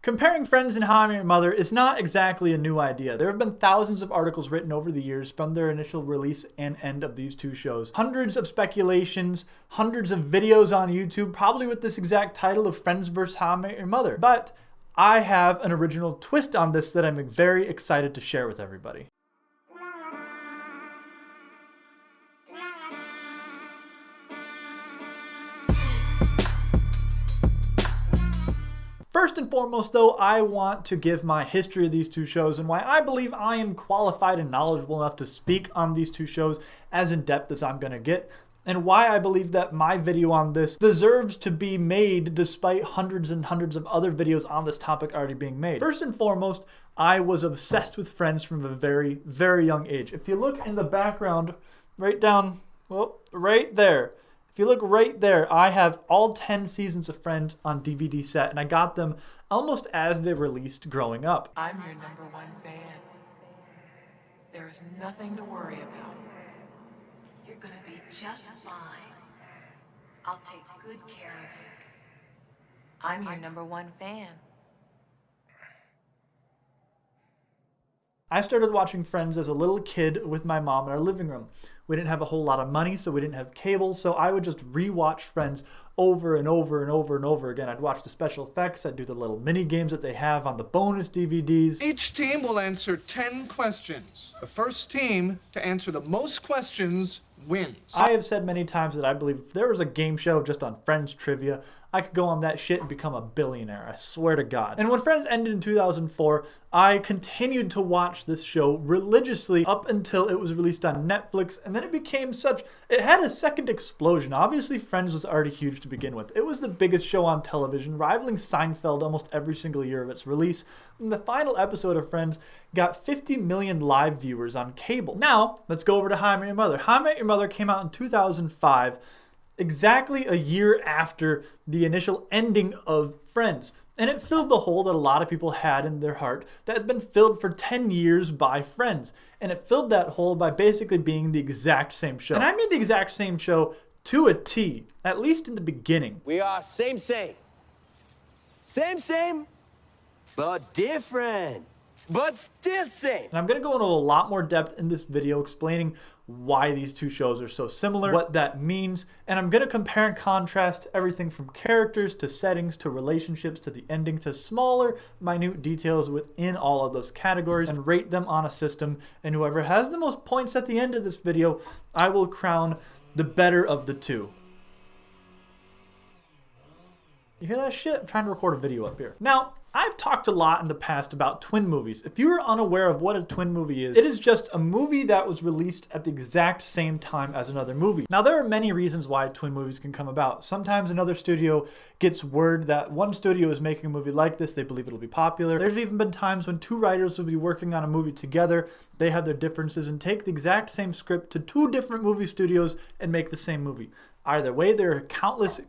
Comparing Friends and How I Met Your Mother is not exactly a new idea. There have been thousands of articles written over the years from their initial release and end of these two shows. Hundreds of speculations, hundreds of videos on YouTube, probably with this exact title of Friends vs. How I Met Your Mother. But I have an original twist on this that I'm very excited to share with everybody. First and foremost, though, I want to give my history of these two shows and why I believe I am qualified and knowledgeable enough to speak on these two shows as in depth as I'm going to get, and why I believe that my video on this deserves to be made despite hundreds and hundreds of other videos on this topic already being made. First and foremost, I was obsessed with Friends from a very, very young age. If you look in the background, right down, well, right there. If you look right there, I have all 10 seasons of Friends on DVD set, and I got them almost as they released growing up. I'm your #1 fan. There is nothing to worry about. You're gonna be just fine. I'll take good care of you. I'm your #1 fan. I started watching Friends as a little kid with my mom in our living room. We didn't have a whole lot of money, so we didn't have cable, so I would just rewatch Friends over and over and over and over again. I'd watch the special effects, I'd do the little mini games that they have on the bonus DVDs. Each team will answer 10 questions. The first team to answer the most questions wins. I have said many times that I believe if there was a game show just on Friends trivia, I could go on that shit and become a billionaire. I swear to God. And when Friends ended in 2004, I continued to watch this show religiously up until it was released on Netflix, and then it became such, it had a second explosion. Obviously, Friends was already huge to begin with. It was the biggest show on television, rivaling Seinfeld almost every single year of its release. And the final episode of Friends got 50 million live viewers on cable. Now, let's go over to How I Met Your Mother. How I Met Your Mother came out in 2005, exactly a year after the initial ending of Friends. And it filled the hole that a lot of people had in their heart that had been filled for 10 years by Friends. And it filled that hole by basically being the exact same show. And I mean the exact same show to a T, at least in the beginning. We are same, but different, but still same. And I'm going to go into a lot more depth in this video explaining why these two shows are so similar, what that means, and I'm going to compare and contrast everything from characters to settings to relationships to the ending to smaller, minute details within all of those categories and rate them on a system, and whoever has the most points at the end of this video, I will crown the better of the two. You hear that shit? I'm trying to record a video up here. Now, I've talked a lot in the past about twin movies. If you are unaware of what a twin movie is, it is just a movie that was released at the exact same time as another movie. Now, there are many reasons why twin movies can come about. Sometimes another studio gets word that one studio is making a movie like this, they believe it'll be popular. There's even been times when two writers will be working on a movie together, they have their differences and take the exact same script to two different movie studios and make the same movie. Either way, there are countless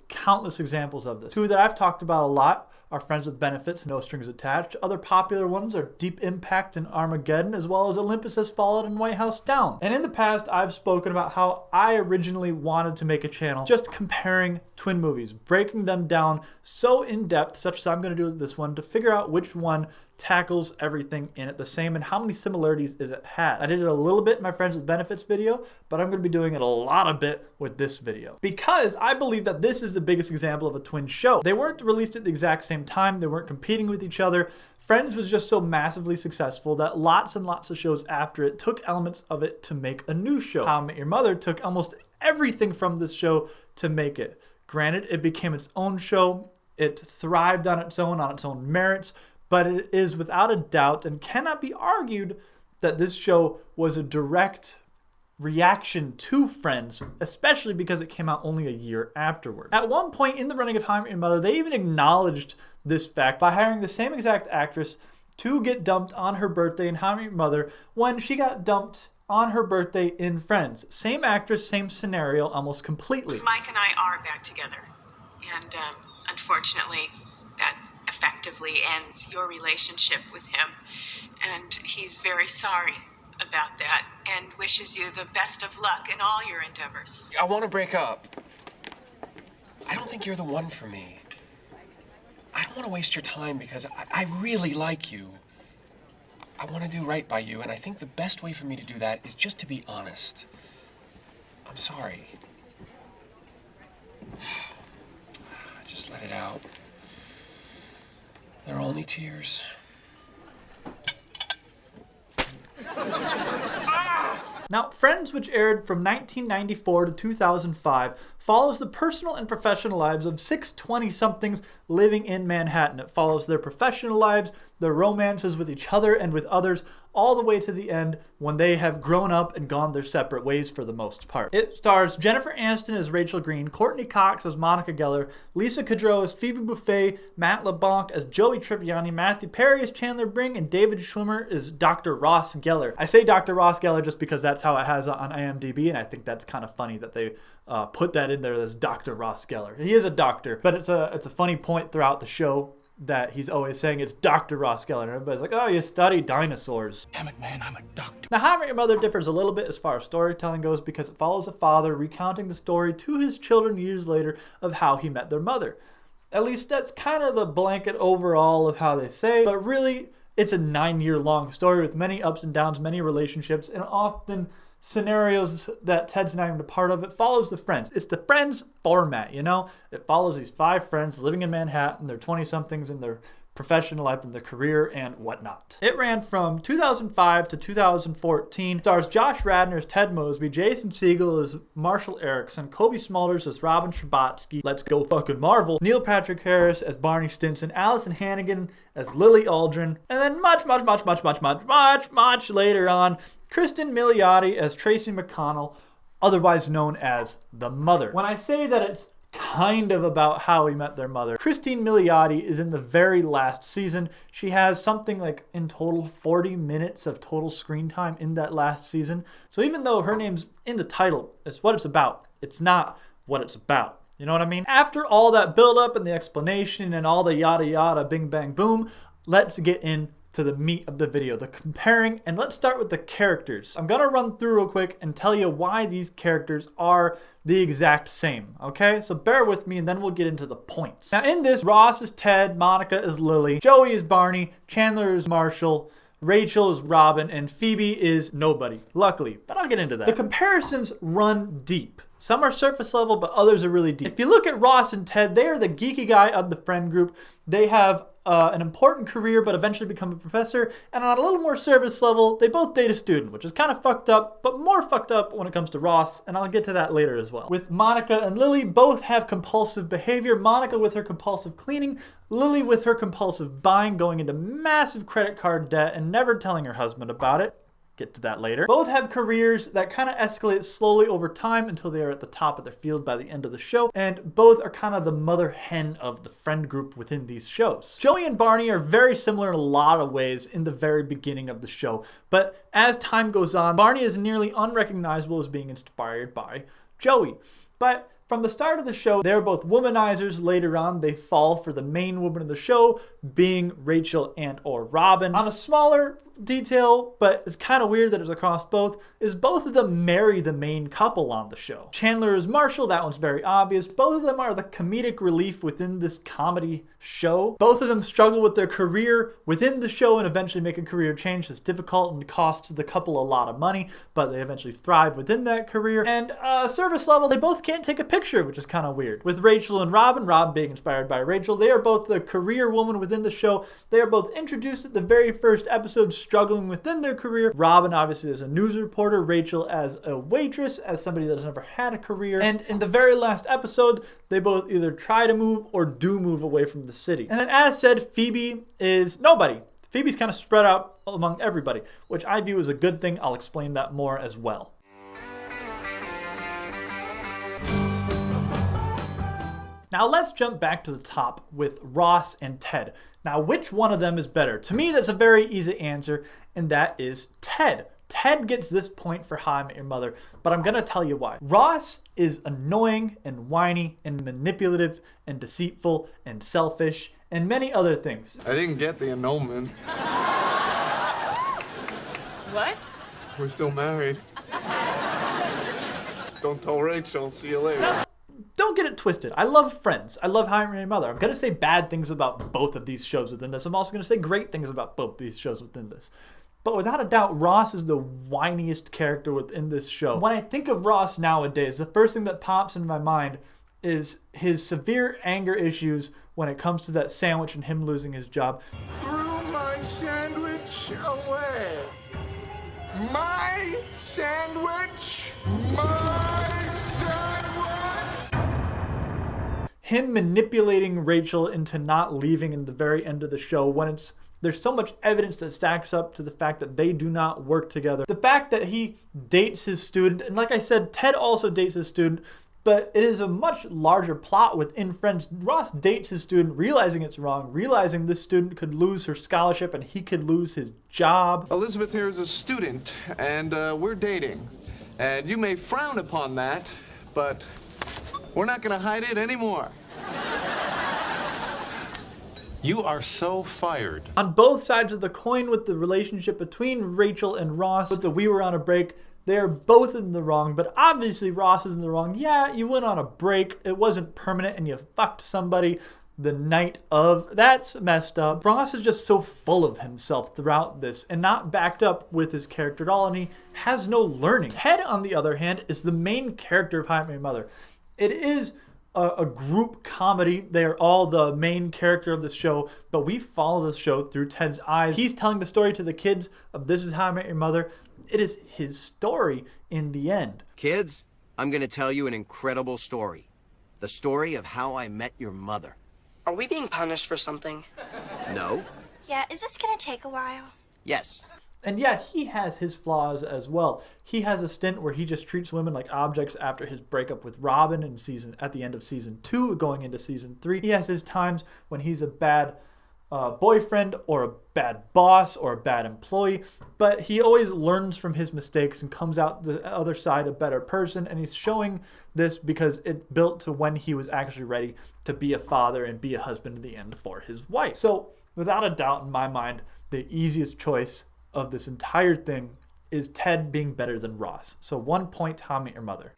examples of this. Two that I've talked about a lot are Friends with Benefits, No Strings Attached. Other popular ones are Deep Impact and Armageddon, as well as Olympus Has Fallen and White House Down. And in the past, I've spoken about how I originally wanted to make a channel just comparing twin movies, breaking them down so in depth, such as I'm going to do with this one, to figure out which one tackles everything in it the same and how many similarities is it has. I did it a little bit in my Friends with Benefits video, but I'm going to be doing it a lot of bit with this video because I believe that this is the biggest example of a twin show. They weren't released at the exact same time. They weren't competing with each other. Friends was just so massively successful that lots and lots of shows after it took elements of it to make a new show. How I Met Your Mother took almost everything from this show to make it. Granted, it became its own show. It thrived on its own merits. But it is without a doubt and cannot be argued that this show was a direct reaction to Friends, especially because it came out only a year afterwards. At one point in the running of How I Met Your Mother, they even acknowledged this fact by hiring the same exact actress to get dumped on her birthday in How I Met Your Mother when she got dumped on her birthday in Friends. Same actress, same scenario, almost completely. Mike and I are back together, and unfortunately, that effectively ends your relationship with him, and he's very sorry about that and wishes you the best of luck in all your endeavors. I want to break up. I don't think you're the one for me. I don't want to waste your time because I really like you. I want to do right by you, and I think the best way for me to do that is just to be honest. I'm sorry. Just let it out. They're only tears. Now, Friends, which aired from 1994 to 2005, follows the personal and professional lives of 6 20-somethings living in Manhattan. It follows their professional lives, their romances with each other and with others, all the way to the end when they have grown up and gone their separate ways for the most part. It stars Jennifer Aniston as Rachel Green, Courtney Cox as Monica Geller, Lisa Kudrow as Phoebe Buffay, Matt LeBlanc as Joey Tribbiani, Matthew Perry as Chandler Bing, and David Schwimmer as Dr. Ross Geller. I say Dr. Ross Geller just because that's how it has on IMDb, and I think that's kind of funny that they put that in there as Dr. Ross Geller. He is a doctor, but it's a funny point throughout the show that he's always saying it's Dr. Ross Geller. And everybody's like, oh, you study dinosaurs. Damn it, man, I'm a doctor. Now, How I Met Your Mother differs a little bit as far as storytelling goes because it follows a father recounting the story to his children years later of how he met their mother. At least that's kind of the blanket overall of how they say, but really it's a 9-year-long story with many ups and downs, many relationships, and often scenarios that Ted's not even a part of. It follows the Friends. It's the Friends format, you know? It follows these 5 friends living in Manhattan, they're 20-somethings in their professional life and their career and whatnot. It ran from 2005 to 2014. Stars Josh Radnor as Ted Mosby, Jason Segel as Marshall Erickson, Kobe Smulders as Robin Scherbatsky, let's go fucking Marvel, Neil Patrick Harris as Barney Stinson, Allison Hannigan as Lily Aldrin, and then much later on, Kristen Milioti as Tracy McConnell, otherwise known as the mother. When I say that it's kind of about how he met their mother, Christine Milioti is in the very last season. She has something like in total 40 minutes of total screen time in that last season. So even though her name's in the title, it's what it's about. It's not what it's about. You know what I mean? After all that build up and the explanation and all the yada yada bing bang boom, let's get into the meat of the video, the comparing, and let's start with the characters. I'm gonna run through real quick and tell you why these characters are the exact same, okay? So bear with me and then we'll get into the points. Now in this, Ross is Ted, Monica is Lily, Joey is Barney, Chandler is Marshall, Rachel is Robin, and Phoebe is nobody, luckily, but I'll get into that. The comparisons run deep. Some are surface level, but others are really deep. If you look at Ross and Ted, they are the geeky guy of the friend group. They have an important career, but eventually become a professor. And on a little more surface level, they both date a student, which is kind of fucked up, but more fucked up when it comes to Ross, and I'll get to that later as well. With Monica and Lily, both have compulsive behavior. Monica with her compulsive cleaning, Lily with her compulsive buying, going into massive credit card debt and never telling her husband about it. Get to that later. Both have careers that kind of escalate slowly over time until they are at the top of their field by the end of the show, and both are kind of the mother hen of the friend group within these shows. Joey and Barney are very similar in a lot of ways in the very beginning of the show, but as time goes on, Barney is nearly unrecognizable as being inspired by Joey. But from the start of the show, they're both womanizers. Later on, they fall for the main woman of the show, being Rachel and or Robin. On a smaller detail, but it's kind of weird that it's across both, is both of them marry the main couple on the show. Chandler is Marshall, that one's very obvious. Both of them are the comedic relief within this comedy show. Both of them struggle with their career within the show and eventually make a career change that's difficult and costs the couple a lot of money, but they eventually thrive within that career. And service level, they both can't take a picture, which is kind of weird. With Rachel and Robin being inspired by Rachel, they are both the career woman within the show. They are both introduced at the very first episode, struggling within their career. Robin obviously as a news reporter, Rachel as a waitress, as somebody that has never had a career. And in the very last episode, they both either try to move or do move away from the city. And then as said, Phoebe is nobody. Phoebe's kind of spread out among everybody, which I view as a good thing. I'll explain that more as well. Now let's jump back to the top with Ross and Ted. Now, which one of them is better? To me, that's a very easy answer, and that is Ted. Ted gets this point for How I Met Your Mother, but I'm gonna tell you why. Ross is annoying and whiny and manipulative and deceitful and selfish and many other things. I didn't get the annulment. What? We're still married. Don't tell Rachel. See you later. don't get it twisted. I love Friends. I love How I Met Your Mother. I'm going to say bad things about both of these shows within this. I'm also going to say great things about both these shows within this. But without a doubt, Ross is the whiniest character within this show. When I think of Ross nowadays, the first thing that pops into my mind is his severe anger issues when it comes to that sandwich and him losing his job. Threw my sandwich away. My sandwich! My sandwich! Him manipulating Rachel into not leaving in the very end of the show when there's so much evidence that stacks up to the fact that they do not work together. The fact that he dates his student, and like I said, Ted also dates his student, but it is a much larger plot within Friends. Ross dates his student, realizing it's wrong, realizing this student could lose her scholarship and he could lose his job. Elizabeth here is a student, and we're dating. And you may frown upon that, but we're not going to hide it anymore. You are so fired. On both sides of the coin with the relationship between Rachel and Ross, with the we were on a break, they are both in the wrong, but obviously Ross is in the wrong. Yeah, you went on a break, it wasn't permanent, and you fucked somebody the night of. That's messed up. Ross is just so full of himself throughout this and not backed up with his character at all, and he has no learning. Ted, on the other hand, is the main character of How I Met Your Mother. It is a group comedy. They are all the main character of the show, but we follow the show through Ted's eyes. He's telling the story to the kids of This Is How I Met Your Mother. It is his story in the end. Kids, I'm going to tell you an incredible story. The story of how I met your mother. Are we being punished for something? No? Yeah, is this gonna take a while? Yes. And yeah, he has his flaws as well. He has a stint where he just treats women like objects after his breakup with Robin at the end of season 2, going into season 3. He has his times when he's a bad boyfriend or a bad boss or a bad employee, but he always learns from his mistakes and comes out the other side a better person, and he's showing this because it built to when he was actually ready to be a father and be a husband in the end for his wife. So without a doubt in my mind, the easiest choice of this entire thing is Ted being better than Ross. So 1 point, How I Met Your Mother.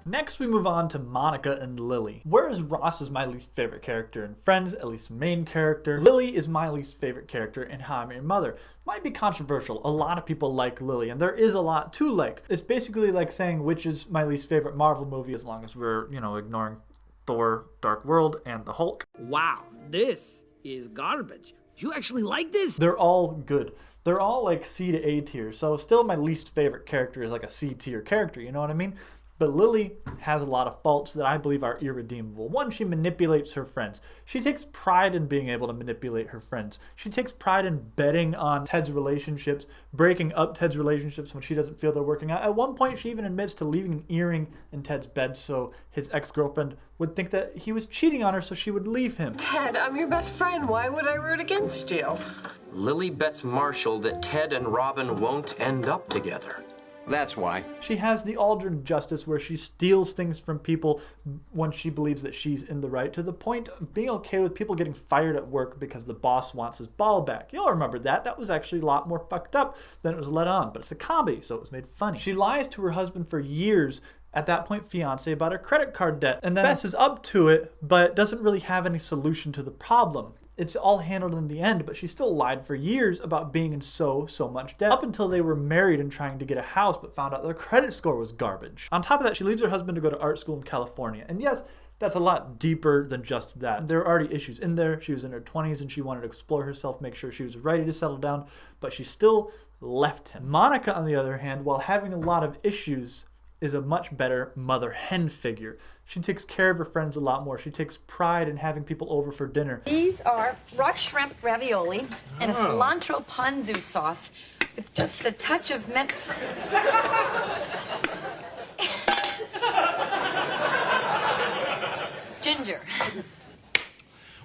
Next, we move on to Monica and Lily. Whereas Ross is my least favorite character in Friends, at least main character, Lily is my least favorite character in How I Met Your Mother. Might be controversial. A lot of people like Lily, and there is a lot to like. It's basically like saying which is my least favorite Marvel movie, as long as we're, ignoring Thor, Dark World, and the Hulk. Wow, this is garbage. You actually like this? They're all good. They're all like C to A tier, so still my least favorite character is like a C tier character, you know what I mean? But Lily has a lot of faults that I believe are irredeemable. One, she manipulates her friends. She takes pride in being able to manipulate her friends. She takes pride in betting on Ted's relationships, breaking up Ted's relationships when she doesn't feel they're working out. At one point, she even admits to leaving an earring in Ted's bed so his ex-girlfriend would think that he was cheating on her, so she would leave him. Ted, I'm your best friend. Why would I root against you? Lily bets Marshall that Ted and Robin won't end up together. That's why. She has the Aldrin justice where she steals things from people when she believes that she's in the right, to the point of being okay with people getting fired at work because the boss wants his ball back. You'll remember that. That was actually a lot more fucked up than it was let on, but it's a comedy, so it was made funny. She lies to her husband for years, at that point fiance, about her credit card debt, and then messes up to it, but doesn't really have any solution to the problem. It's all handled in the end, but she still lied for years about being in so much debt, up until they were married and trying to get a house, but found out their credit score was garbage. On top of that, she leaves her husband to go to art school in California. And yes, that's a lot deeper than just that. There are already issues in there. She was in her 20s and she wanted to explore herself, make sure she was ready to settle down, but she still left him. Monica, on the other hand, while having a lot of issues, is a much better mother hen figure. She takes care of her friends a lot more. She takes pride in having people over for dinner. These are rock shrimp ravioli and a cilantro ponzu sauce with just a touch of minced... ginger.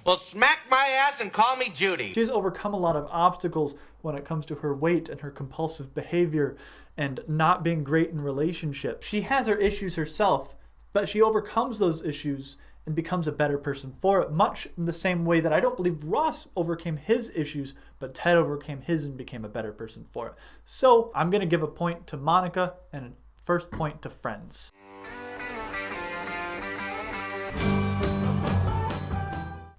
Well, smack my ass and call me Judy. She's overcome a lot of obstacles when it comes to her weight and her compulsive behavior and not being great in relationships. She has her issues herself, but she overcomes those issues and becomes a better person for it, much in the same way that I don't believe Ross overcame his issues, but Ted overcame his and became a better person for it. So I'm going to give a point to Monica and a first point to Friends.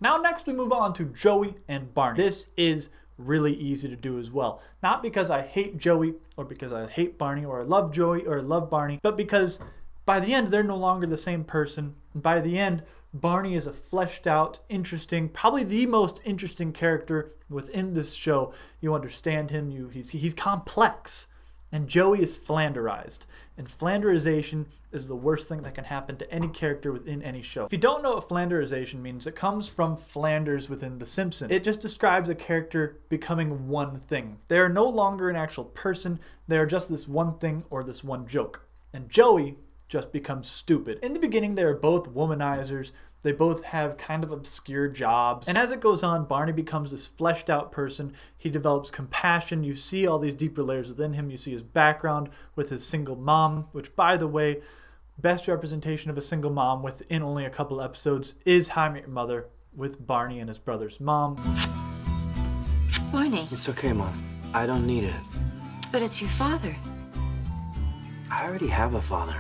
Now next we move on to Joey and Barney. This is really easy to do as well. Not because I hate Joey or because I hate Barney or I love Joey or I love Barney, but because by the end they're no longer the same person. And by the end, Barney is a fleshed out, interesting, probably the most interesting character within this show. You understand him, he's complex. And Joey is flanderized. And flanderization is the worst thing that can happen to any character within any show. If you don't know what flanderization means, it comes from Flanders within The Simpsons. It just describes a character becoming one thing. They are no longer an actual person. They are just this one thing or this one joke. And Joey just becomes stupid. In the beginning, they are both womanizers. They both have kind of obscure jobs. And as it goes on, Barney becomes this fleshed out person. He develops compassion. You see all these deeper layers within him. You see his background with his single mom, which, by the way, best representation of a single mom within only a couple episodes is How I Met Your Mother with Barney and his brother's mom. Barney. It's okay, Mom. I don't need it. But it's your father. I already have a father.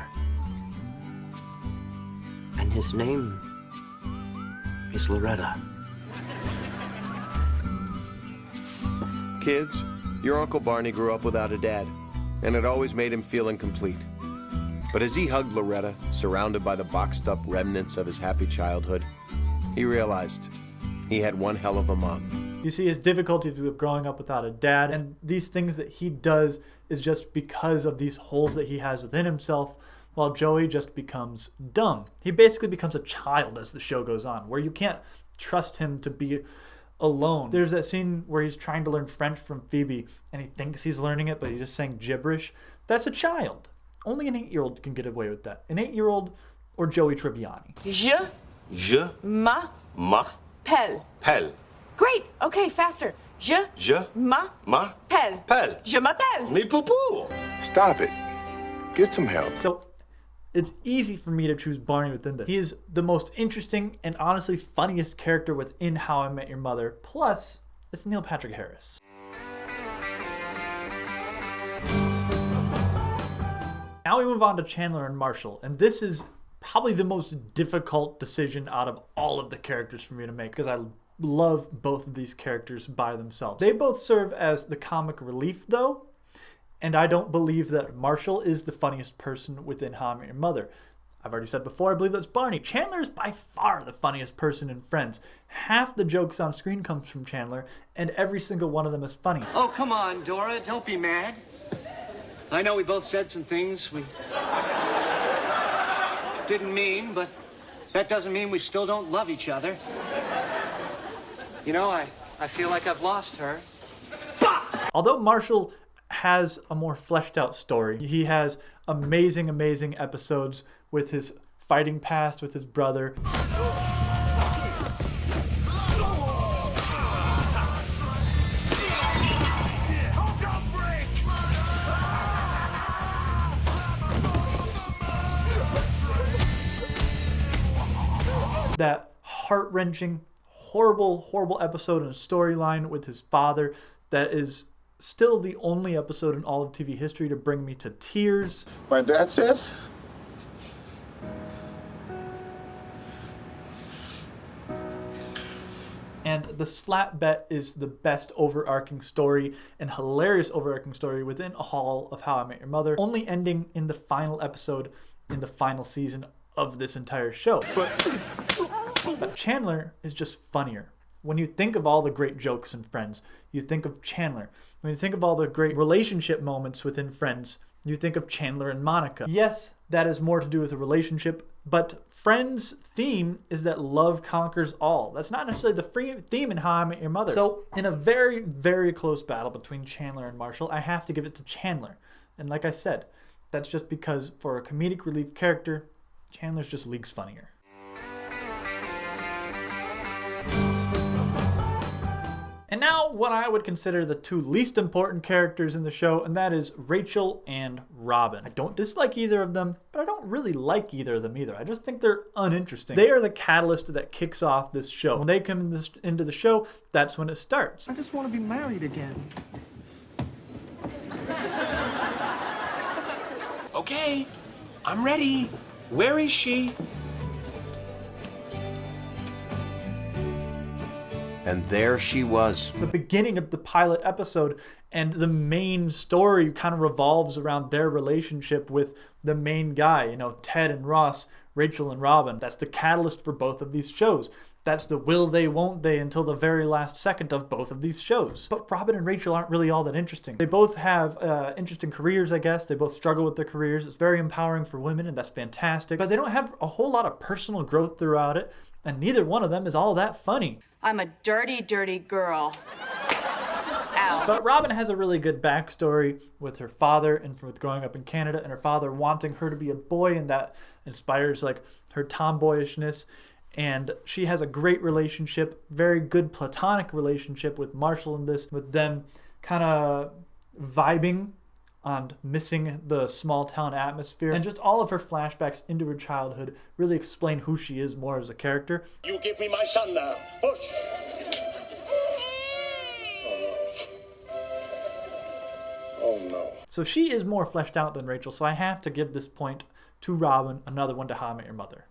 And his name is Loretta. Kids, your Uncle Barney grew up without a dad, and it always made him feel incomplete. But as he hugged Loretta, surrounded by the boxed up remnants of his happy childhood, he realized he had one hell of a mom. You see his difficulties with growing up without a dad, and these things that he does is just because of these holes that he has within himself, while Joey just becomes dumb. He basically becomes a child as the show goes on, where you can't trust him to be alone. There's that scene where he's trying to learn French from Phoebe, and he thinks he's learning it, but he's just saying gibberish. That's a child. Only an 8-year-old can get away with that. An 8-year-old or Joey Tribbiani. Je m'appelle. Pelle. Great. Okay, faster. Je m'appelle. Pelle. Je m'appelle. Me poo-poo. Stop it. Get some help. So it's easy for me to choose Barney within this. He is the most interesting and honestly funniest character within How I Met Your Mother. Plus, it's Neil Patrick Harris. Now we move on to Chandler and Marshall, and this is probably the most difficult decision out of all of the characters for me to make because I love both of these characters by themselves. They both serve as the comic relief though, and I don't believe that Marshall is the funniest person within How I Met Your Mother. I've already said before, I believe that's Barney. Chandler is by far the funniest person in Friends. Half the jokes on screen comes from Chandler, and every single one of them is funny. Oh, come on, Dora, don't be mad. I know we both said some things we didn't mean, but that doesn't mean we still don't love each other. You know, I feel like I've lost her. Although Marshall has a more fleshed out story, he has amazing, amazing episodes with his fighting past with his brother. That heart-wrenching, horrible, horrible episode and storyline with his father that is still the only episode in all of TV history to bring me to tears. My dad said? And the slap bet is the best overarching story and hilarious overarching story within a hall of How I Met Your Mother, only ending in the final episode in the final season of this entire show. But Chandler is just funnier. When you think of all the great jokes in Friends, you think of Chandler. When you think of all the great relationship moments within Friends, you think of Chandler and Monica. Yes, that is more to do with a relationship, but Friends' theme is that love conquers all. That's not necessarily the theme in How I Met Your Mother. So in a very, very close battle between Chandler and Marshall, I have to give it to Chandler. And like I said, that's just because for a comedic relief character, Chandler's just leagues funnier. And now what I would consider the two least important characters in the show, and that is Rachel and Robin. I don't dislike either of them, but I don't really like either of them either. I just think they're uninteresting. They are the catalyst that kicks off this show. When they come into the show, that's when it starts. I just want to be married again. Okay, I'm ready. Where is she? And there she was. The beginning of the pilot episode, and the main story kind of revolves around their relationship with the main guy, you know, Ted and Ross, Rachel and Robin. That's the catalyst for both of these shows. That's the will they, won't they until the very last second of both of these shows. But Robin and Rachel aren't really all that interesting. They both have interesting careers, I guess. They both struggle with their careers. It's very empowering for women, and that's fantastic. But they don't have a whole lot of personal growth throughout it, and neither one of them is all that funny. I'm a dirty, dirty girl. Ow. But Robin has a really good backstory with her father and with growing up in Canada, and her father wanting her to be a boy, and that inspires like her tomboyishness. And she has a great relationship, very good platonic relationship with Marshall in this, with them kind of vibing on missing the small town atmosphere. And just all of her flashbacks into her childhood really explain who she is more as a character. You give me my son now. Push. Oh no. So she is more fleshed out than Rachel, so I have to give this point to Robin, another one to How I Met Your Mother.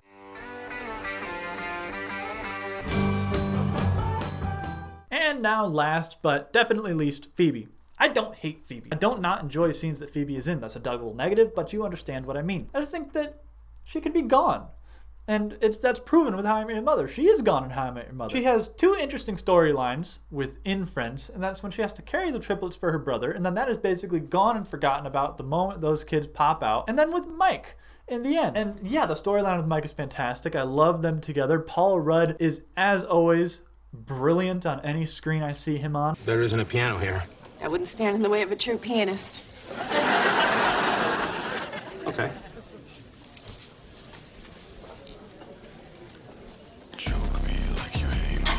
And now last, but definitely least, Phoebe. I don't hate Phoebe. I don't not enjoy scenes that Phoebe is in. That's a double negative, but you understand what I mean. I just think that she could be gone. And that's proven with How I Met Your Mother. She is gone in How I Met Your Mother. She has two interesting storylines within Friends, and that's when she has to carry the triplets for her brother, and then that is basically gone and forgotten about the moment those kids pop out. And then with Mike in the end. And yeah, the storyline with Mike is fantastic. I love them together. Paul Rudd is, as always, brilliant on any screen I see him on. There isn't a piano here. I wouldn't stand in the way of a true pianist. Okay. Choke me like you hate me.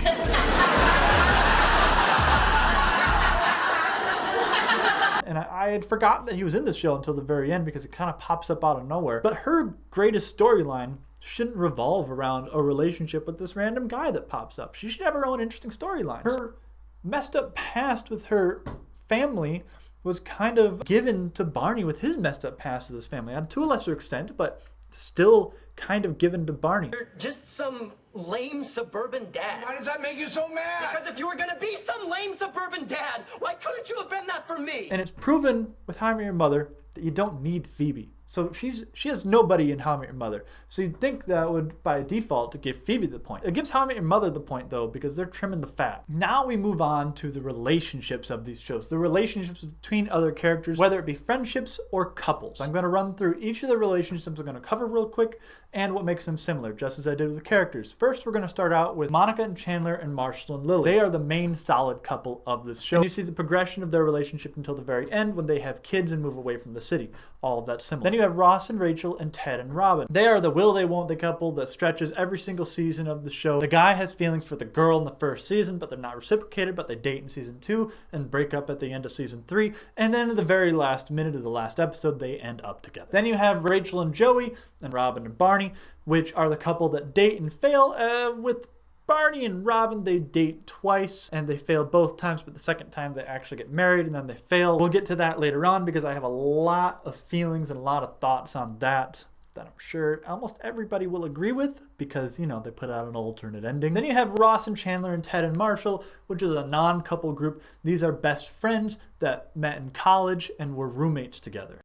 And I had forgotten that he was in this show until the very end because it kind of pops up out of nowhere. But her greatest storyline shouldn't revolve around a relationship with this random guy that pops up. She should have her own interesting storyline. Her messed up past with her family was kind of given to Barney with his messed up past with his family. To a lesser extent, but still kind of given to Barney. You're just some lame suburban dad. Why does that make you so mad? Because if you were gonna be some lame suburban dad, why couldn't you have been that for me? And it's proven with How I Met Your Mother that you don't need Phoebe. So she has nobody in How I Met Your Mother. So you'd think that would, by default, give Phoebe the point. It gives How I Met Your Mother the point, though, because they're trimming the fat. Now we move on to the relationships of these shows. The relationships between other characters, whether it be friendships or couples. I'm going to run through each of the relationships I'm going to cover real quick and what makes them similar, just as I did with the characters. First, we're going to start out with Monica and Chandler and Marshall and Lily. They are the main solid couple of this show. And you see the progression of their relationship until the very end when they have kids and move away from the city. All of that's similar. Then you have Ross and Rachel and Ted and Robin. They are the will they won't they couple that stretches every single season of the show. The guy has feelings for the girl in the first season, but they're not reciprocated, but they date in season 2 and break up at the end of season 3. And then at the very last minute of the last episode, they end up together. Then you have Rachel and Joey and Robin and Barney, which are the couple that date and fail. With Barney and Robin, they date twice and they fail both times, but the second time they actually get married and then they fail. We'll get to that later on because I have a lot of feelings and a lot of thoughts on that I'm sure almost everybody will agree with because, you know, they put out an alternate ending. Then you have Ross and Chandler and Ted and Marshall, which is a non-couple group. These are best friends that met in college and were roommates together.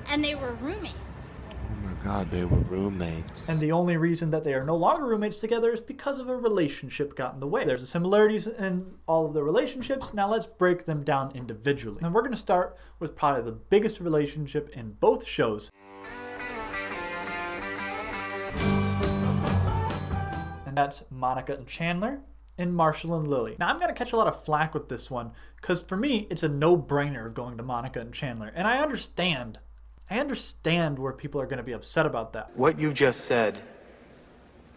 And they were roommates. Oh my God, they were roommates. And the only reason that they are no longer roommates together is because of a relationship got in the way. There's similarities in all of the relationships. Now let's break them down individually. And we're going to start with probably the biggest relationship in both shows. And that's Monica and Chandler and Marshall and Lily. Now I'm going to catch a lot of flack with this one because for me it's a no-brainer of going to Monica and Chandler. And I understand where people are going to be upset about that. What you just said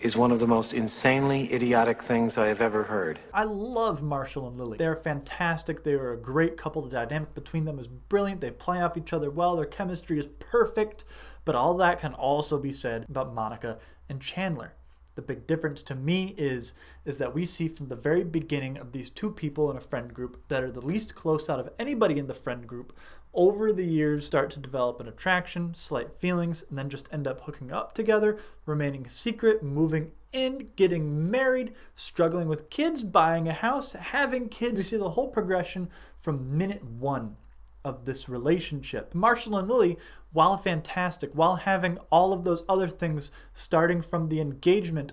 is one of the most insanely idiotic things I have ever heard. I love Marshall and Lily. They're fantastic. They are a great couple. The dynamic between them is brilliant. They play off each other well. Their chemistry is perfect. But all that can also be said about Monica and Chandler. The big difference to me is that we see from the very beginning of these two people in a friend group that are the least close out of anybody in the friend group, over the years start to develop an attraction, slight feelings, and then just end up hooking up together, remaining secret, moving in, getting married, struggling with kids, buying a house, having kids. We see the whole progression from minute one of this relationship. Marshall and Lily, while fantastic, while having all of those other things starting from the engagement,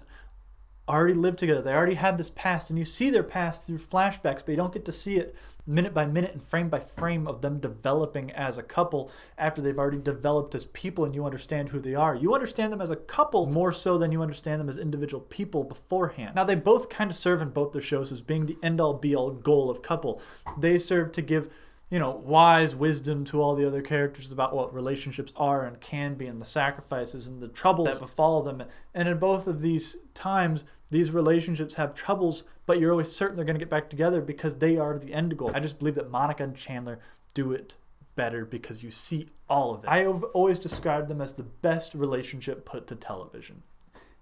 already lived together. They already had this past, and you see their past through flashbacks, but you don't get to see it minute by minute and frame by frame of them developing as a couple after they've already developed as people and you understand who they are. You understand them as a couple more so than you understand them as individual people beforehand. Now, they both kind of serve in both their shows as being the end-all be-all goal of couple. They serve to give, you know, wise wisdom to all the other characters about what relationships are and can be, and the sacrifices and the troubles that befall them. And in both of these times, these relationships have troubles, but you're always certain they're going to get back together because they are the end goal. I just believe that Monica and Chandler do it better because you see all of it. I have always described them as the best relationship put to television.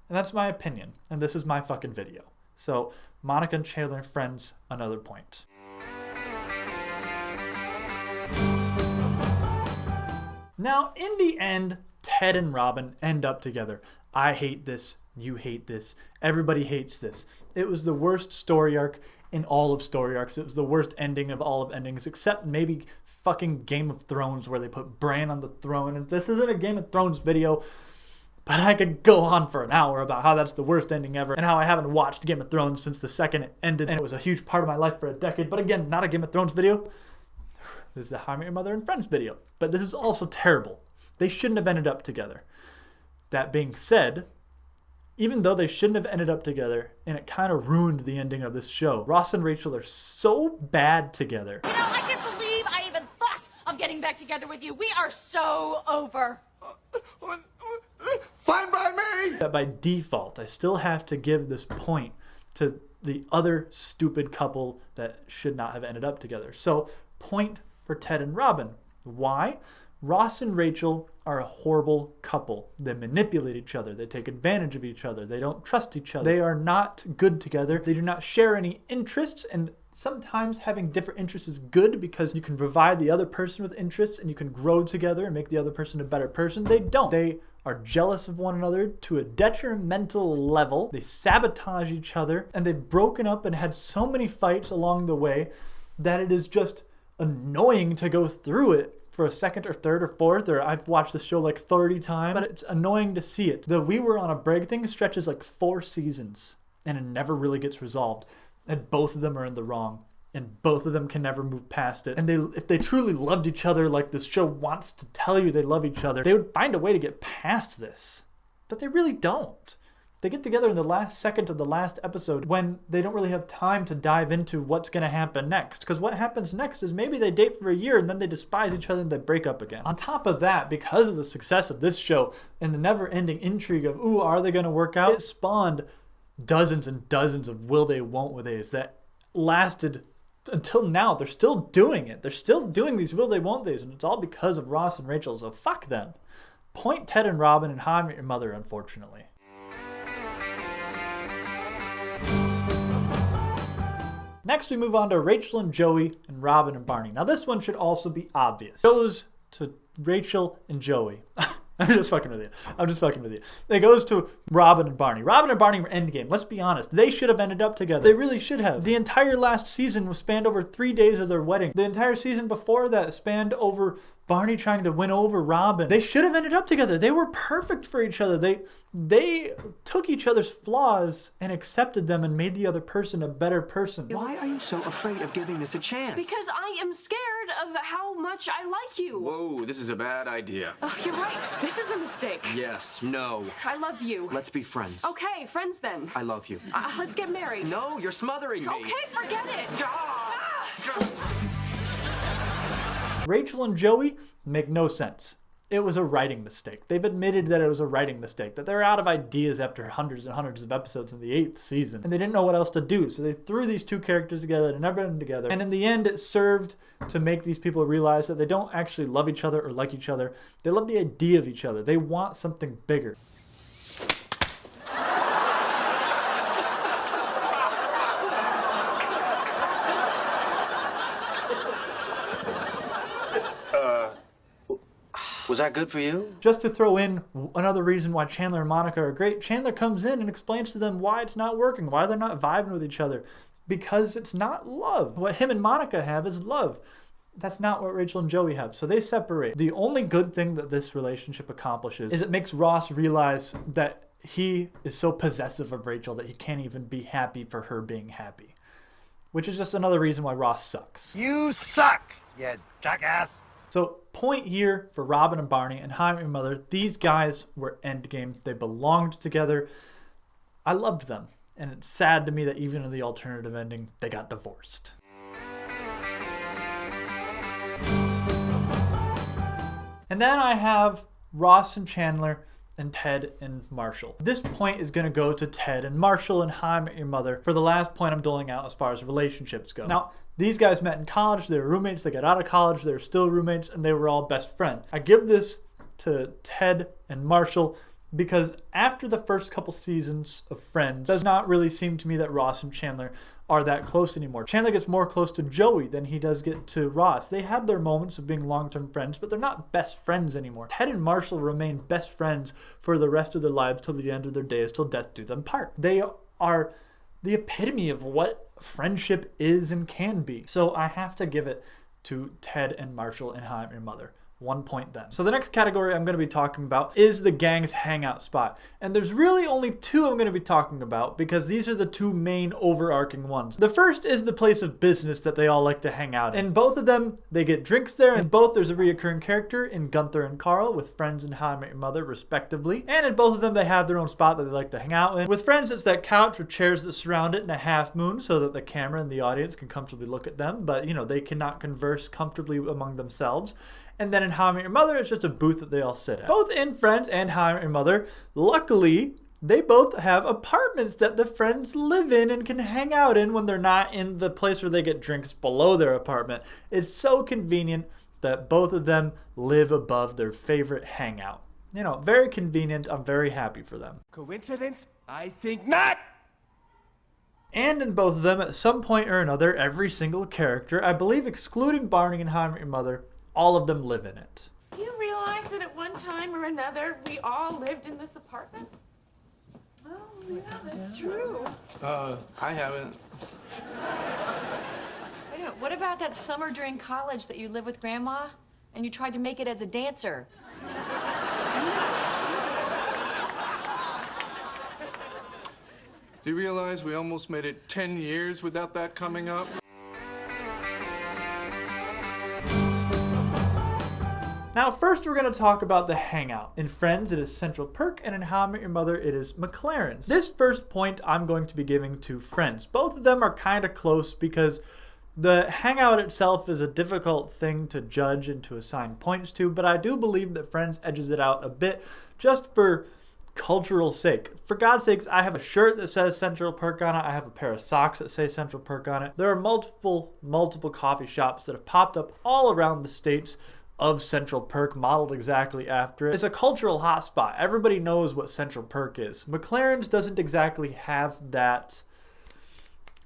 And that's my opinion, and this is my fucking video. So, Monica and Chandler and friends, another point. Now, in the end, Ted and Robin end up together. I hate this. You hate this. Everybody hates this. It was the worst story arc in all of story arcs. It was the worst ending of all of endings, except maybe fucking Game of Thrones, where they put Bran on the throne. And this isn't a Game of Thrones video, but I could go on for an hour about how that's the worst ending ever and how I haven't watched Game of Thrones since the second it ended, and it was a huge part of my life for a decade. But again, not a Game of Thrones video. This is a How I Met Your Mother and Friends video. But this is also terrible. They shouldn't have ended up together. That being said, even though they shouldn't have ended up together, and it kind of ruined the ending of this show, Ross and Rachel are so bad together. You know, I can't believe I even thought of getting back together with you. We are so over. Fine by me! That by default, I still have to give this point to the other stupid couple that should not have ended up together. So, point for Ted and Robin. Why? Ross and Rachel are a horrible couple. They manipulate each other. They take advantage of each other. They don't trust each other. They are not good together. They do not share any interests, and sometimes having different interests is good because you can provide the other person with interests and you can grow together and make the other person a better person. They don't. They are jealous of one another to a detrimental level. They sabotage each other, and they've broken up and had so many fights along the way that it is just annoying to go through it for a second or third or fourth, or I've watched the show like 30 times, but it's annoying to see it. The We Were on a Break thing stretches like 4 seasons, and it never really gets resolved. And both of them are in the wrong, and both of them can never move past it. And if they truly loved each other like this show wants to tell you they love each other, they would find a way to get past this. But they really don't. They get together in the last second of the last episode when they don't really have time to dive into what's going to happen next. Because what happens next is maybe they date for a year and then they despise each other and they break up again. On top of that, because of the success of this show and the never-ending intrigue of, ooh, are they going to work out? It spawned dozens and dozens of will they, won't they's that lasted until now. They're still doing it. They're still doing these will they, won't they's, and it's all because of Ross and Rachel, so fuck them. Point Ted and Robin and How I Met Your Mother, unfortunately. Next, we move on to Rachel and Joey and Robin and Barney. Now, this one should also be obvious. It goes to Rachel and Joey. I'm just fucking with you. It goes to Robin and Barney. Robin and Barney were endgame. Let's be honest. They should have ended up together. They really should have. The entire last season was spanned over 3 days of their wedding. The entire season before that spanned over Barney trying to win over Robin. They should have ended up together. They were perfect for each other. They took each other's flaws and accepted them and made the other person a better person. Why are you so afraid of giving this a chance? Because I am scared of how much I like you. Whoa, this is a bad idea. Oh, you're right. This is a mistake. Yes, no. I love you. Let's be friends. Okay, friends then. I love you. Let's get married. No, you're smothering me. Okay, forget it. Rachel and Joey make no sense. it was a writing mistake. They've admitted that it was a writing mistake, that they're out of ideas after hundreds and hundreds of episodes in the 8th season, and they didn't know what else to do. So they threw these two characters together and never been together. And in the end, it served to make these people realize that they don't actually love each other or like each other. They love the idea of each other. They want something bigger. Was that good for you? Just to throw in another reason why Chandler and Monica are great, Chandler comes in and explains to them why it's not working, why they're not vibing with each other. Because it's not love. What him and Monica have is love. That's not what Rachel and Joey have. So they separate. The only good thing that this relationship accomplishes is it makes Ross realize that he is so possessive of Rachel that he can't even be happy for her being happy. Which is just another reason why Ross sucks. You suck, you jackass. So, point here for Robin and Barney and How I Met Your Mother. These guys were endgame. They belonged together. I loved them. And it's sad to me that even in the alternative ending, they got divorced. And then I have Ross and Chandler and Ted and Marshall. This point is going to go to Ted and Marshall and How I Met Your Mother for the last point I'm doling out as far as relationships go. Now, these guys met in college, they were roommates, they got out of college, they were still roommates, and they were all best friends. I give this to Ted and Marshall because after the first couple seasons of Friends, it does not really seem to me that Ross and Chandler are that close anymore. Chandler gets more close to Joey than he does get to Ross. They have their moments of being long-term friends, but they're not best friends anymore. Ted and Marshall remain best friends for the rest of their lives till the end of their days, till death do them part. They are the epitome of what friendship is and can be. So I have to give it to Ted and Marshall and How I Met Your Mother. 1 point then. So the next category I'm going to be talking about is the gang's hangout spot. And there's really only two I'm going to be talking about because these are the two main overarching ones. The first is the place of business that they all like to hang out in. In both of them, they get drinks there. In both, there's a reoccurring character in Gunther and Carl with Friends and How I Met Your Mother, respectively. And in both of them, they have their own spot that they like to hang out in. With Friends, it's that couch with chairs that surround it and a half moon so that the camera and the audience can comfortably look at them. But, you know, they cannot converse comfortably among themselves. And then in How I Met Your Mother, it's just a booth that they all sit at. Both in Friends and How I Met Your Mother, luckily, they both have apartments that the friends live in and can hang out in when they're not in the place where they get drinks below their apartment. It's so convenient that both of them live above their favorite hangout. You know, very convenient. I'm very happy for them. Coincidence? I think not. And in both of them, at some point or another, every single character, I believe excluding Barney and How I Met Your Mother, all of them live in it. Do you realize that at one time or another, we all lived in this apartment? Oh, yeah, that's true. I haven't. Wait a minute, what about that summer during college that you lived with Grandma and you tried to make it as a dancer? Do you realize we almost made it 10 years without that coming up? Now, first we're going to talk about the hangout. In Friends, it is Central Perk, and in How I Met Your Mother, it is McLaren's. This first point I'm going to be giving to Friends. Both of them are kind of close because the hangout itself is a difficult thing to judge and to assign points to, but I do believe that Friends edges it out a bit just for cultural sake. For God's sakes, I have a shirt that says Central Perk on it. I have a pair of socks that say Central Perk on it. There are multiple coffee shops that have popped up all around the states of Central Perk, modeled exactly after it. It's a cultural hotspot. Everybody knows what Central Perk is. McLaren's doesn't exactly have that...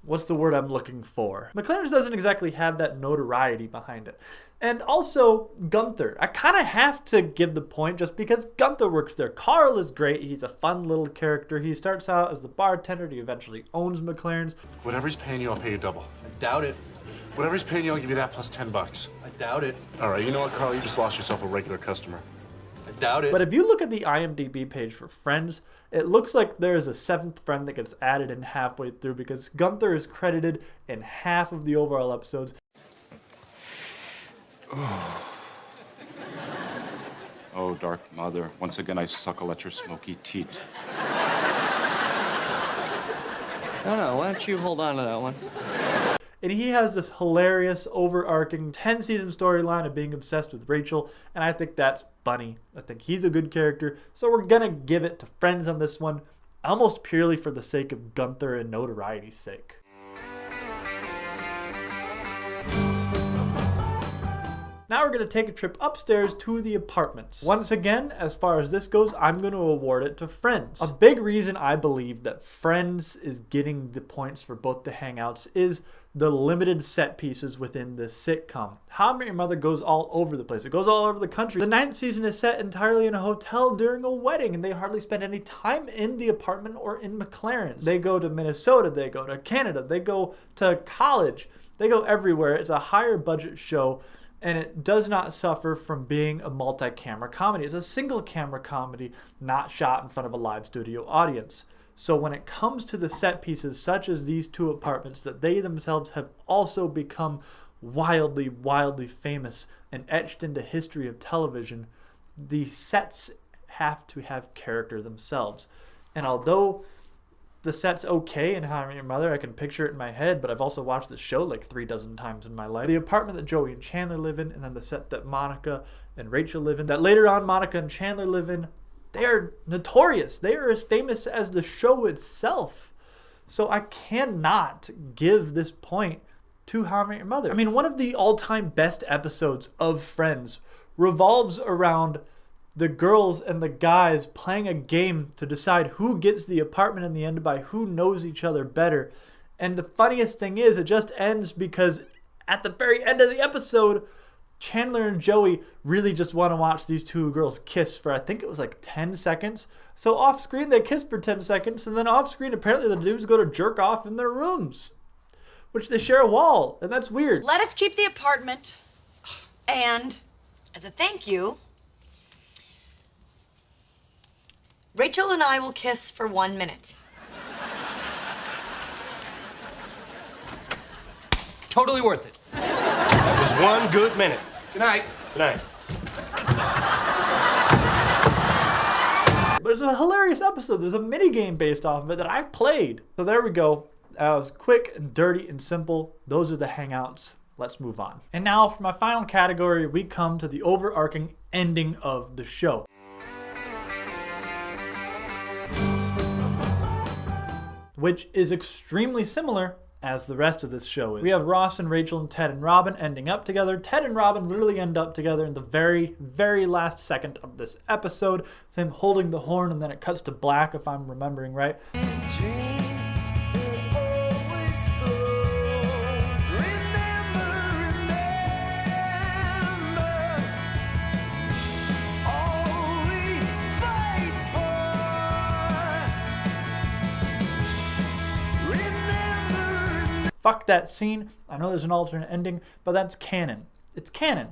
What's the word I'm looking for? McLaren's doesn't exactly have that notoriety behind it. And also, Gunther. I kind of have to give the point just because Gunther works there. Carl is great. He's a fun little character. He starts out as the bartender. He eventually owns McLaren's. Whatever he's paying you, I'll pay you double. I doubt it. Whatever he's paying you, I'll give you that plus $10. I doubt it. All right, you know what, Carl? You just lost yourself a regular customer. I doubt it. But if you look at the IMDb page for Friends, it looks like there's a seventh friend that gets added in halfway through because Gunther is credited in half of the overall episodes. Oh, Dark Mother, once again I suckle at your smoky teat. No, why don't you hold on to that one? And he has this hilarious, overarching 10-season storyline of being obsessed with Rachel, and I think that's funny. I think he's a good character, so we're gonna give it to Friends on this one, almost purely for the sake of Gunther and notoriety's sake. Now we're going to take a trip upstairs to the apartments. Once again, as far as this goes, I'm going to award it to Friends. A big reason I believe that Friends is getting the points for both the Hangouts is the limited set pieces within the sitcom. How I Met Your Mother goes all over the place. It goes all over the country. The 9th season is set entirely in a hotel during a wedding, and they hardly spend any time in the apartment or in McLaren's. They go to Minnesota, they go to Canada, they go to college, they go everywhere. It's a higher budget show, and it does not suffer from being a multi-camera comedy. It's a single camera comedy, not shot in front of a live studio audience. So when it comes to the set pieces, such as these two apartments that they themselves have also become wildly, wildly famous and etched into history of television, the sets have to have character themselves. And although the set's okay in How I Met Your Mother, I can picture it in my head, but I've also watched the show like 3 dozen times in my life. The apartment that Joey and Chandler live in, and then the set that Monica and Rachel live in, that later on Monica and Chandler live in, they are notorious. They are as famous as the show itself. So I cannot give this point to How I Met Your Mother. I mean, one of the all-time best episodes of Friends revolves around the girls and the guys playing a game to decide who gets the apartment in the end by who knows each other better. And the funniest thing is, it just ends because at the very end of the episode, Chandler and Joey really just want to watch these two girls kiss for, I think it was like 10 seconds. So off screen, they kiss for 10 seconds, and then off screen, apparently the dudes go to jerk off in their rooms, which they share a wall, and that's weird. Let us keep the apartment, and as a thank you, Rachel and I will kiss for 1 minute. Totally worth it. That was 1 good minute. Good night. Good night. But it's a hilarious episode. There's a mini game based off of it that I've played. So there we go. That was quick and dirty and simple. Those are the Hangouts. Let's move on. And now for my final category, we come to the overarching ending of the show. Which is extremely similar as the rest of this show is. We have Ross and Rachel and Ted and Robin ending up together. Ted and Robin literally end up together in the very, very last second of this episode. Them holding the horn, and then it cuts to black, if I'm remembering right. Fuck that scene. I know there's an alternate ending, but that's canon. It's canon.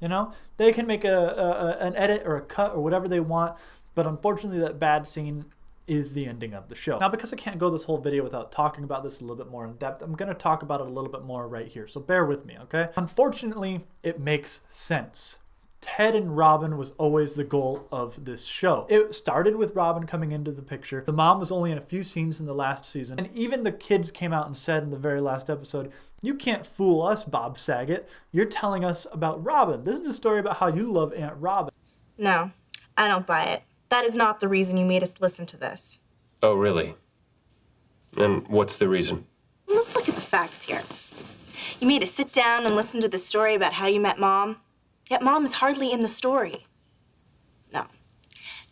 You know? They can make an edit or a cut or whatever they want, but unfortunately that bad scene is the ending of the show. Now, because I can't go this whole video without talking about this a little bit more in depth, I'm going to talk about it a little bit more right here. So bear with me, okay? Unfortunately, it makes sense. Ted and Robin was always the goal of this show. It started with Robin coming into the picture. The mom was only in a few scenes in the last season. And even the kids came out and said in the very last episode, "You can't fool us, Bob Saget. You're telling us about Robin. This is a story about how you love Aunt Robin." No, I don't buy it. That is not the reason you made us listen to this. Oh, really? And what's the reason? Let's look at the facts here. You made us sit down and listen to the story about how you met Mom. Yet Mom is hardly in the story. No.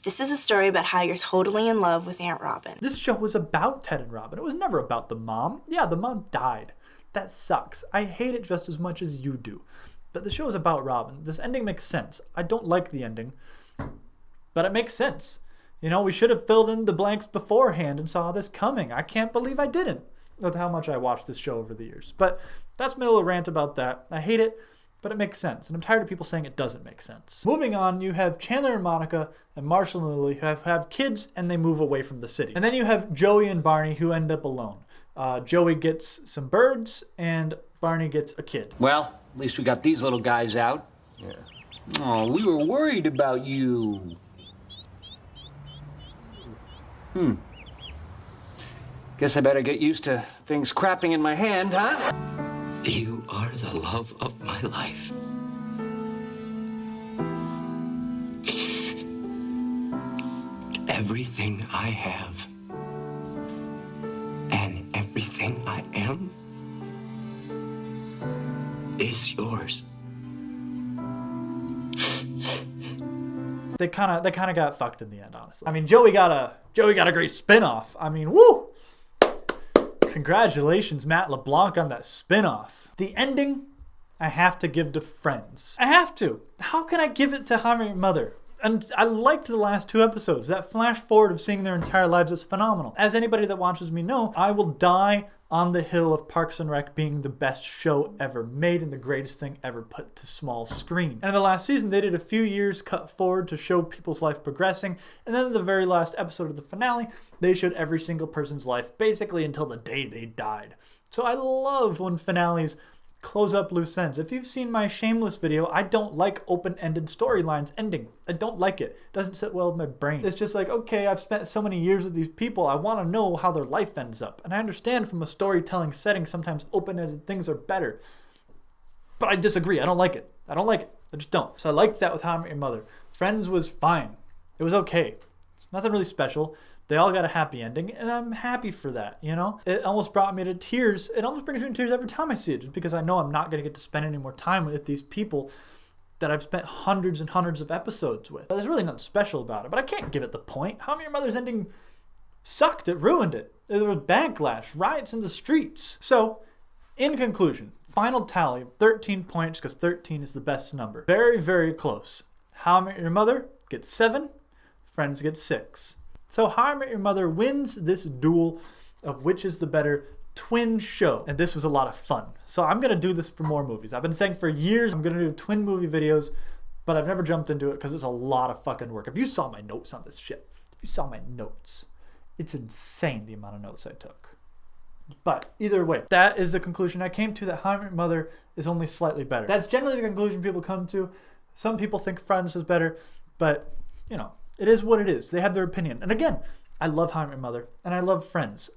This is a story about how you're totally in love with Aunt Robin. This show was about Ted and Robin. It was never about the mom. Yeah, the mom died. That sucks. I hate it just as much as you do. But the show is about Robin. This ending makes sense. I don't like the ending, but it makes sense. You know, we should have filled in the blanks beforehand and saw this coming. I can't believe I didn't, with how much I watched this show over the years. But that's my little rant about that. I hate it, but it makes sense, and I'm tired of people saying it doesn't make sense. Moving on, you have Chandler and Monica and Marshall and Lily who have kids, and they move away from the city. And then you have Joey and Barney who end up alone. Joey gets some birds, and Barney gets a kid. Well, at least we got these little guys out. Yeah. Oh, we were worried about you. Guess I better get used to things crapping in my hand, huh? You are the love of my life. Everything I have and everything I am is yours. They kind of got fucked in the end, honestly. I mean, Joey got a great spin-off. I mean, woo! Congratulations, Matt LeBlanc, on that spin-off. The ending, I have to give to Friends. I have to. How can I give it to How I Met Your Mother? And I liked the last 2 episodes. That flash forward of seeing their entire lives is phenomenal. As anybody that watches me know, I will die on the hill of Parks and Rec being the best show ever made and the greatest thing ever put to small screen. And in the last season, they did a few years cut forward to show people's life progressing. And then in the very last episode of the finale, they showed every single person's life basically until the day they died. So I love when finales close up loose ends. If you've seen my Shameless video, I don't like open-ended storylines ending. I don't like it. It doesn't sit well with my brain. It's just like, okay, I've spent so many years with these people, I want to know how their life ends up. And I understand from a storytelling setting, sometimes open-ended things are better. But I disagree. I don't like it. I don't like it. I just don't. So I liked that with How I Met Your Mother. Friends was fine. It was okay. Nothing really special. They all got a happy ending, and I'm happy for that, you know? It almost brought me to tears. It almost brings me to tears every time I see it, just because I know I'm not going to get to spend any more time with these people that I've spent hundreds and hundreds of episodes with. But there's really nothing special about it, but I can't give it the point. How I Met Your Mother's ending sucked. It ruined it. There was backlash, riots in the streets. So, in conclusion, final tally, 13 points, because 13 is the best number. Very, very close. How I Met Your Mother gets 7, Friends gets 6. So How I Met Your Mother wins this duel of which is the better twin show. And this was a lot of fun. So I'm going to do this for more movies. I've been saying for years I'm going to do twin movie videos, but I've never jumped into it because it's a lot of fucking work. If you saw my notes on this shit, if you saw my notes, it's insane the amount of notes I took. But either way, that is the conclusion I came to, that How I Met Your Mother is only slightly better. That's generally the conclusion people come to. Some people think Friends is better, but you know, it is what it is. They have their opinion. And again, I love How I Met Your Mother, and I love Friends.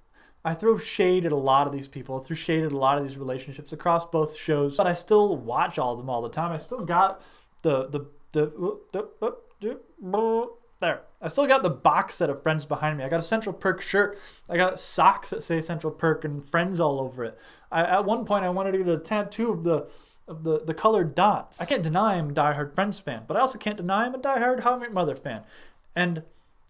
I throw shade at a lot of these people. I threw shade at a lot of these relationships across both shows, but I still watch all of them all the time. I still got there. I still got the box set of Friends behind me. I got a Central Perk shirt. I got socks that say Central Perk and Friends all over it. At one point, I wanted to get a tattoo of the colored dots. I can't deny I'm a diehard Friends fan, but I also can't deny I'm a diehard How I Met Your Mother fan. And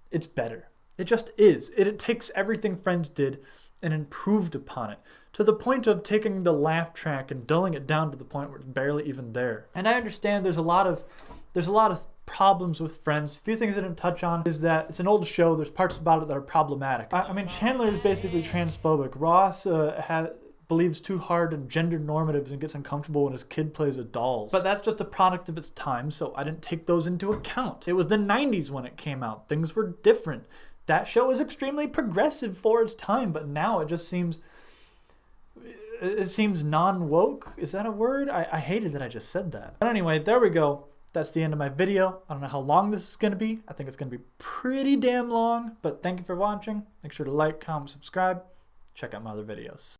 it's better. It just is. It takes everything Friends did and improved upon it to the point of taking the laugh track and dulling it down to the point where it's barely even there. And I understand there's a lot of problems with Friends. A few things I didn't touch on is that it's an old show. There's parts about it that are problematic. I mean, Chandler is basically transphobic. Ross believes too hard in gender normatives and gets uncomfortable when his kid plays with dolls. But that's just a product of its time, so I didn't take those into account. It was the 90s when it came out. Things were different. That show is extremely progressive for its time, but now it just seems non-woke. Is that a word? I hated that I just said that. But anyway, there we go. That's the end of my video. I don't know how long this is going to be. I think it's going to be pretty damn long, but thank you for watching. Make sure to like, comment, subscribe. Check out my other videos.